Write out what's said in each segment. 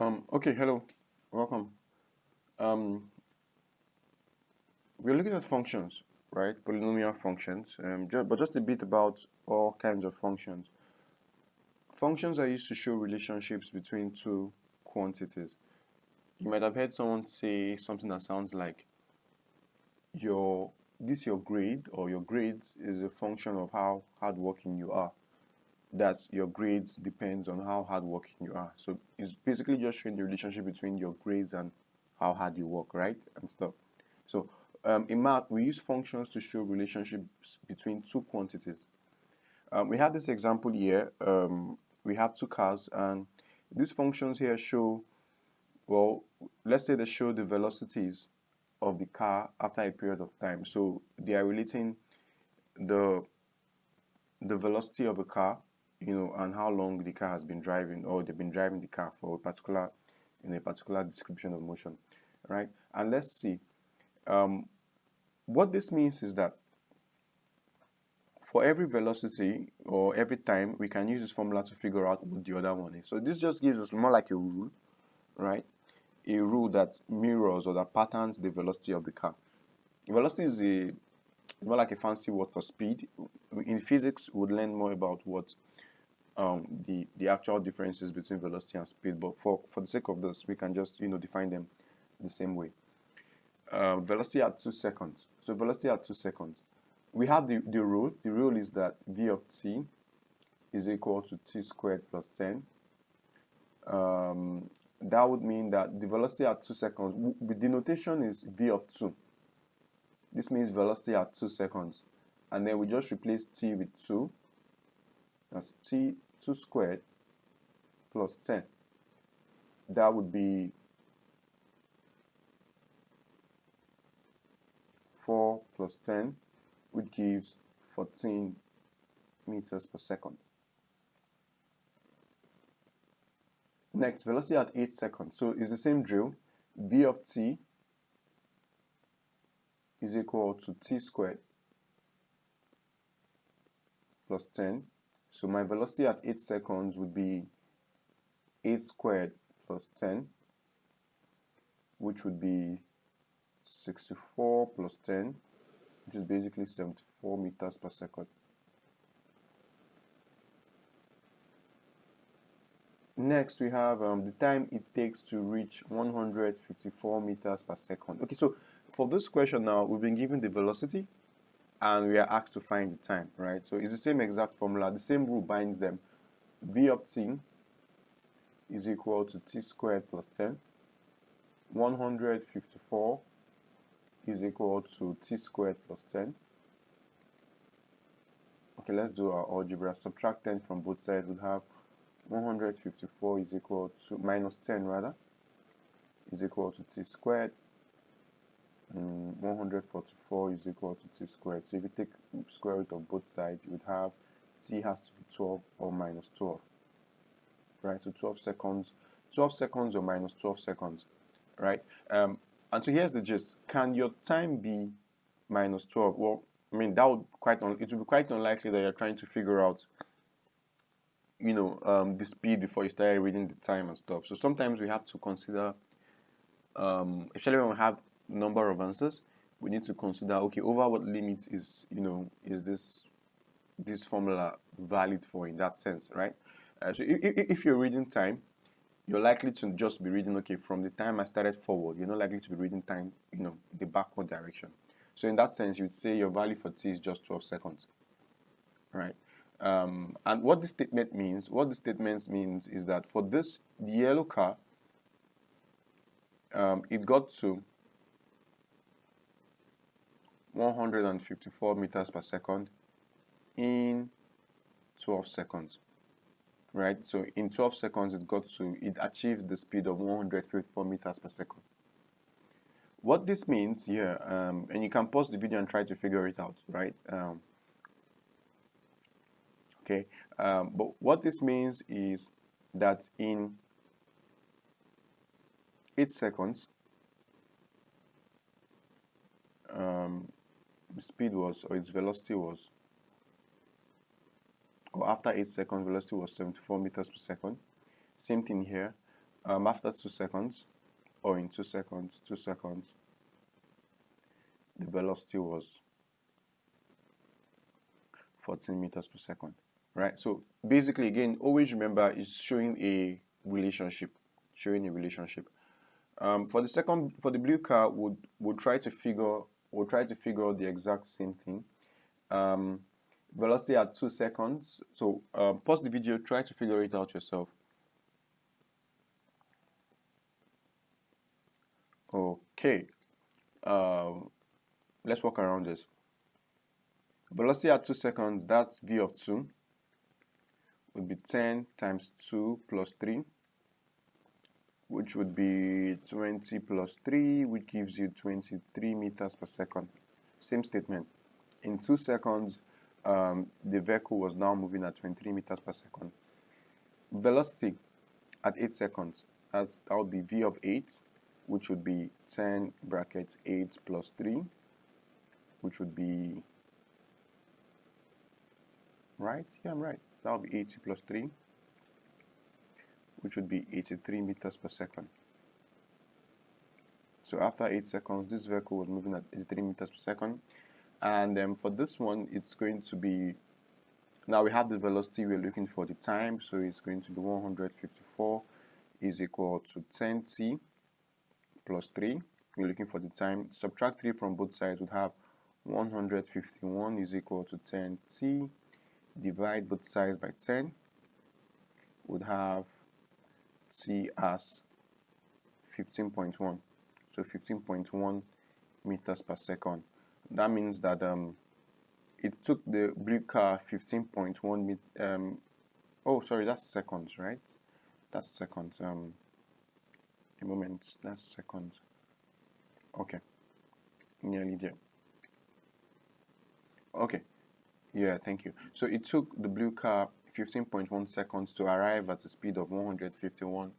Okay, hello, welcome. Um, we're looking at functions, right? Polynomial functions, but just a bit about all kinds of functions. Functions are used to show relationships between two quantities. You might have heard someone say something that sounds like your your grade or your grades is a function of how hardworking you are. That your grades depends on how hardworking you are. So it's basically just showing the relationship between your grades and how hard you work, right? And stuff. So in math, we use functions to show relationships between two quantities. We have this example here. We have two cars, and these functions here show, well, let's say they show the velocities of the car after a period of time. So they are relating the the velocity of a car, and how long the car has been driving, or they've been driving the car for a particular, a particular description of motion, right? And let's see. What this means is that for every velocity or every time, we can use this formula to figure out what the other one is. So this just gives us more like a rule, right? A rule that mirrors or that patterns the velocity of the car. Velocity is more like a fancy word for speed. In physics, we would learn more about what the actual differences between velocity and speed. But for the sake of this, we can just define them the same way. Velocity at 2 seconds. So velocity at 2 seconds. We have the rule. The rule is that v of t is equal to t squared plus 10. That would mean that the velocity at 2 seconds, the notation is v of 2. This means velocity at 2 seconds. And then we just replace t with 2. That's t 2 squared plus 10. That would be 4 plus 10, which gives 14 meters per second. Next, velocity at 8 seconds. So it's the same drill. V of t is equal to t squared plus 10. So my velocity at 8 seconds would be 8 squared plus 10, which would be 64 plus 10, which is basically 74 meters per second. Next, we have the time it takes to reach 154 meters per second. Okay, so for this question now, we've been given the velocity and we are asked to find the time, right? So it's the same exact formula, the same rule binds them. V of t is equal to t squared plus 10. 154 is equal to t squared plus 10. Okay, let's do our algebra. Subtract 10 from both sides. We'll have 154 is equal to, minus 10 rather, is equal to t squared. 144 is equal to t squared. So if you take square root of both sides, you would have t has to be 12 or minus 12. Right, so 12 seconds or minus 12 seconds, right? And so here's the gist. Can your time be minus 12? Well, I mean, it would be quite unlikely that you're trying to figure out the speed before you start reading the time and stuff. So sometimes we have to consider, especially when we have number of answers, we need to consider, okay, over what limit is this formula valid for in that sense, right? So if you're reading time, you're likely to just be reading, okay, from the time I started forward. You're not likely to be reading time, the backward direction. So in that sense, you'd say your value for t is just 12 seconds, right? And what this statement means, is that for the yellow car, it got to 154 meters per second in 12 seconds, right? So in 12 seconds, it achieved the speed of 154 meters per second. What this means here, and you can pause the video and try to figure it out, right? Okay, but what this means is that in 8 seconds, the speed was, or its velocity was, or after 8 seconds, velocity was 74 meters per second. Same thing here. after 2 seconds, or in 2 seconds, the velocity was 14 meters per second, right? So basically, again, always remember it's showing a relationship, for the blue car, would try to figure the exact same thing. Velocity at 2 seconds. So pause the video, try to figure it out yourself. Okay, let's walk around this. Velocity at 2 seconds, that's v of 2, would be 10 times 2 plus 3, which would be 20 plus 3, which gives you 23 meters per second. Same statement. In 2 seconds, the vehicle was now moving at 23 meters per second. Velocity at 8 seconds, that would be v of 8, which would be 10 bracket 8 plus 3, which would be, right? Yeah, I'm right. That would be 80 plus 3, which would be 83 meters per second. So after 8 seconds, this vehicle was moving at 83 meters per second. And for this one, it's going to be, now we have the velocity, we're looking for the time, so it's going to be 154 is equal to 10t plus 3. We're looking for the time. Subtract 3 from both sides, would have 151 is equal to 10t. Divide both sides by 10, would have t as 15.1. So 15.1 meters per second. That means that it took the blue car 15.1 oh, sorry, that's seconds, right? That's seconds. A moment, that's seconds. Okay, nearly there. Okay, yeah, thank you. So it took the blue car 15.1 seconds to arrive at a speed of 151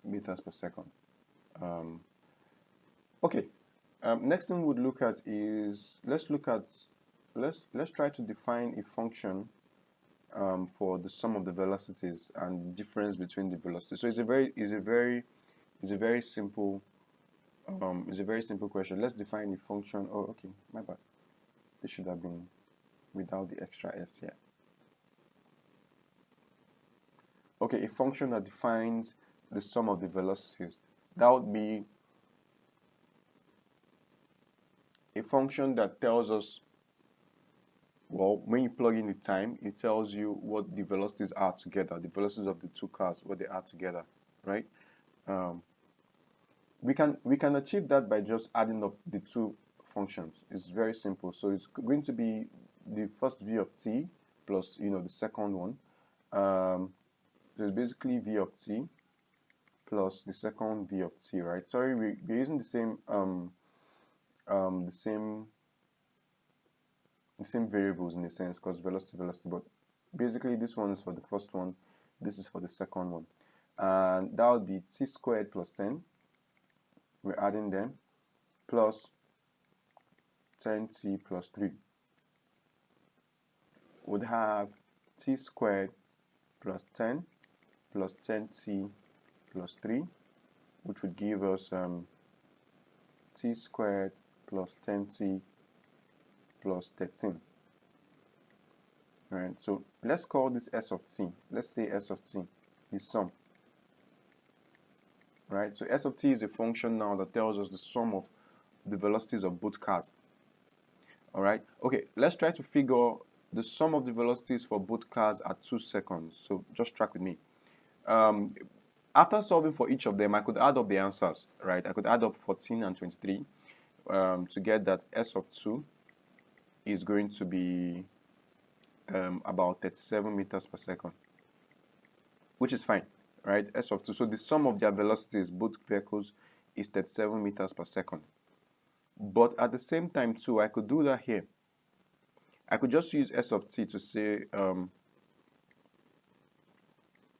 meters per second. Okay, next thing we'd look at is, let's try to define a function for the sum of the velocities and difference between the velocities. So it's a very simple question. Let's define a function. Oh, okay, my bad. This should have been without the extra s here. Okay, a function that defines the sum of the velocities. That would be a function that tells us, well, when you plug in the time, it tells you what the velocities are together, the velocities of the two cars, what they are together, right? We can achieve that by just adding up the two functions. It's very simple. So it's going to be the first v of t plus, the second one. So it's basically v of t plus the second v of t, right? Sorry, we're using the same variables in a sense, because velocity, but basically this one is for the first one, this is for the second one, and that would be t squared plus 10. We're adding them, plus 10t plus 3 would have t squared plus 10 plus 10t plus 3, which would give us t squared plus 10t plus 13. Alright, so let's call this s of t. Let's say s of t is sum. Right, so s of t is a function now that tells us the sum of the velocities of both cars. Alright, okay, let's try to figure the sum of the velocities for both cars at 2 seconds. So just track with me. After solving for each of them, I could add up the answers, right? I could add up 14 and 23 to get that s of 2 is going to be about 37 meters per second, which is fine, right? S of 2. So the sum of their velocities, both vehicles, is 37 meters per second. But at the same time too, I could do that here. I could just use s of t to say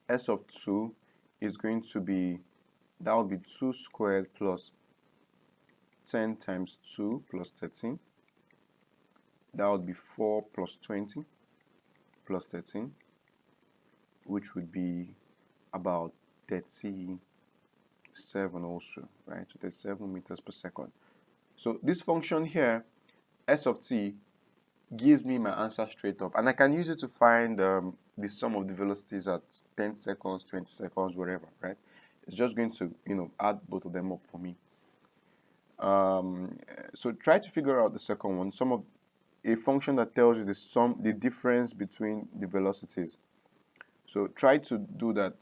s of 2 is going to be, that would be 2 squared plus 10 times 2 plus 13. That would be 4 plus 20 plus 13, which would be about 30 7 also, right? So there's 7 meters per second. So this function here, s of t, gives me my answer straight up, and I can use it to find the sum of the velocities at 10 seconds, 20 seconds, whatever, right? It's just going to, add both of them up for me. So try to figure out the second one, a function that tells you the difference between the velocities. So try to do that.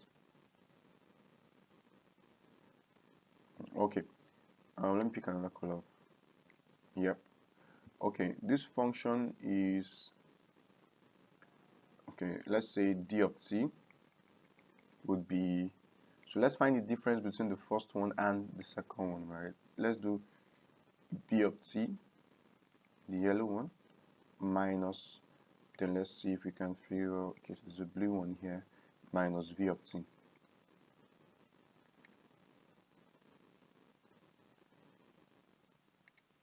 Okay. Let me pick another color. Yep. Okay, this function is, okay, let's say d of t would be, so let's find the difference between the first one and the second one, right? Let's do d of t, the yellow one, minus, then let's see if we can figure out, okay, there's a blue one here, minus v of t.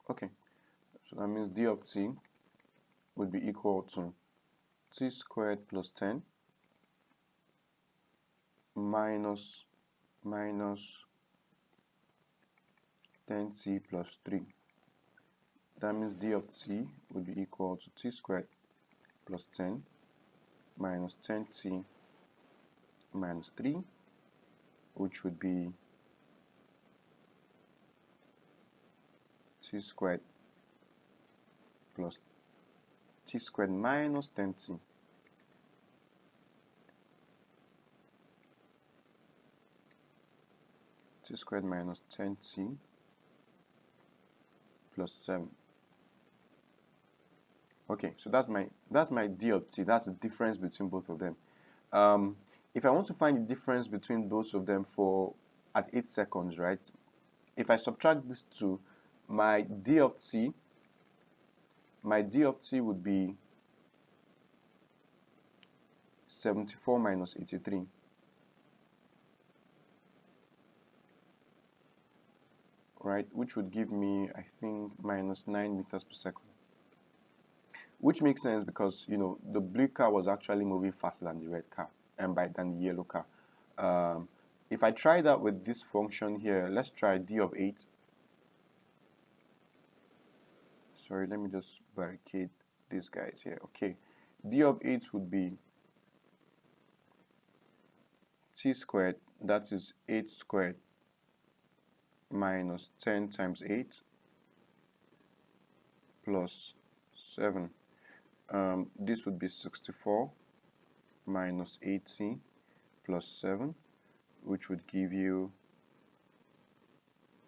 Okay, so that means d of t would be equal to t squared plus 10 minus 10t plus 3. That means d of t would be equal to t squared plus 10 minus 10t minus 3, which would be t squared plus t squared minus 10t. T squared minus 10t plus 7. Okay, so that's my d of t. That's the difference between both of them. If I want to find the difference between both of them at 8 seconds, right? If I subtract these two, my d of t would be 74 minus 83. Right, which would give me, I think, minus 9 meters per second. Which makes sense because, the blue car was actually moving faster than the red car and than the yellow car. If I try that with this function here, let's try d of 8. Sorry, let me just barricade these guys here. Okay, d of 8 would be t squared, that is 8 squared minus 10 times 8 plus 7. This would be 64 minus 80 plus 7, which would give you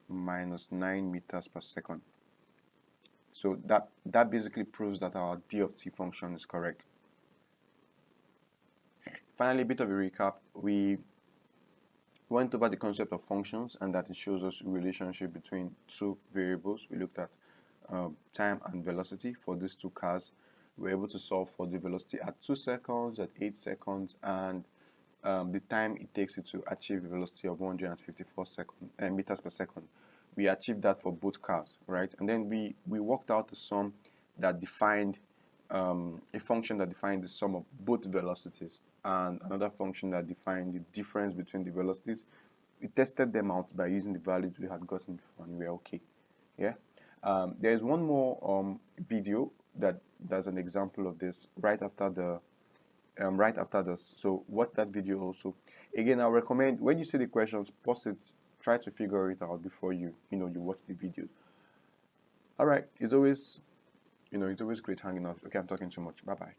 minus 9 meters per second. So that basically proves that our d of t function is correct. Finally, a bit of a recap. We went over the concept of functions and that it shows us a relationship between two variables. We looked at time and velocity for these two cars. We were able to solve for the velocity at 2 seconds, at 8 seconds, and the time it takes it to achieve a velocity of 154 meters per second. We achieved that for both cars, right? And then we worked out the sum that defined a function that defined the sum of both velocities and another function that defined the difference between the velocities. We tested them out by using the values we had gotten before, and we were okay. Yeah. There is one more video that's an example of this right after this. So watch that video also. Again, I recommend when you see the questions, pause it, try to figure it out before you watch the video. All right, it's always great hanging out. Okay, I'm talking too much. Bye bye.